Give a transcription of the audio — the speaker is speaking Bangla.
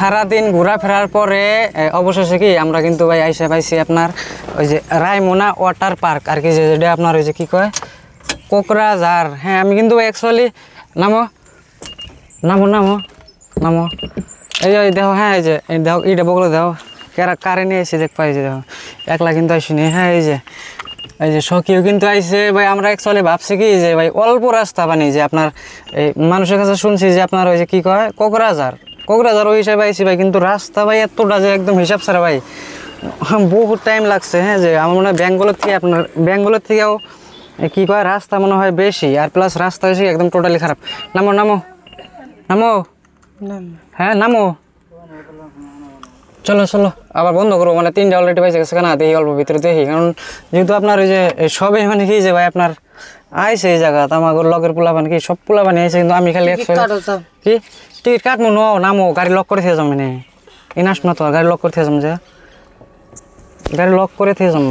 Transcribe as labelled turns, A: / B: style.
A: সারাদিন ঘোরাফেরার পরে অবশেষে কি আমরা কিন্তু ভাই আইসা পাইছি আপনার ওই যে রায়মোনা ওয়াটার পার্ক আর কি, যেটা আপনার ওই যে কী কয় কোকরাঝার। হ্যাঁ আমি কিন্তু ভাই অ্যাকচুয়ালি নামো নামো নামো নামো এই যে দেখো, হ্যাঁ এই যে দেখো এইটা বগলে দেখো কারে নিয়ে এসে দেখ পাই যে দেখো একলা কিন্তু আসিনি। হ্যাঁ এই যে সখীও কিন্তু আইসে ভাই। আমরা অ্যাকচুয়ালি ভাবছি কি যে ভাই অল্প রাস্তা বানি যে আপনার এই মানুষের কাছে শুনছি যে আপনার ওই যে কী কয় কোকরাঝার ওই হিসাবে আইসি ভাই, কিন্তু রাস্তা ভাই এতটা যে একদম হিসাব ছাড়া ভাই বহুত টাইম লাগছে। হ্যাঁ যে আমার মনে হয় ব্যাঙ্গালোর থেকেও কী কয় রাস্তা মনে হয় বেশি, আর প্লাস রাস্তা বেশি একদম টোটালি খারাপ। নামো নামো নামো, হ্যাঁ নামো, চলো চলো আবার বন্ধ করবো, মানে 3টা অলরেডি পাইছে গেছে কেনা দেখি অল্প ভিতরে দেখি, কারণ যেহেতু আপনার ওই যে সবে মানে কি যে ভাই আপনার আইসে এই জায়গা আমার লগের পোলাপান কি সব পোলাপানি আইসে, কিন্তু আমি খালি কি টিকিট কাটবো নামো গাড়ি লক করে থেকে যাম, মানে ইনাস না তো গাড়ি লক করে থেকে যাম, যে গাড়ি লক করে থেকে যাম।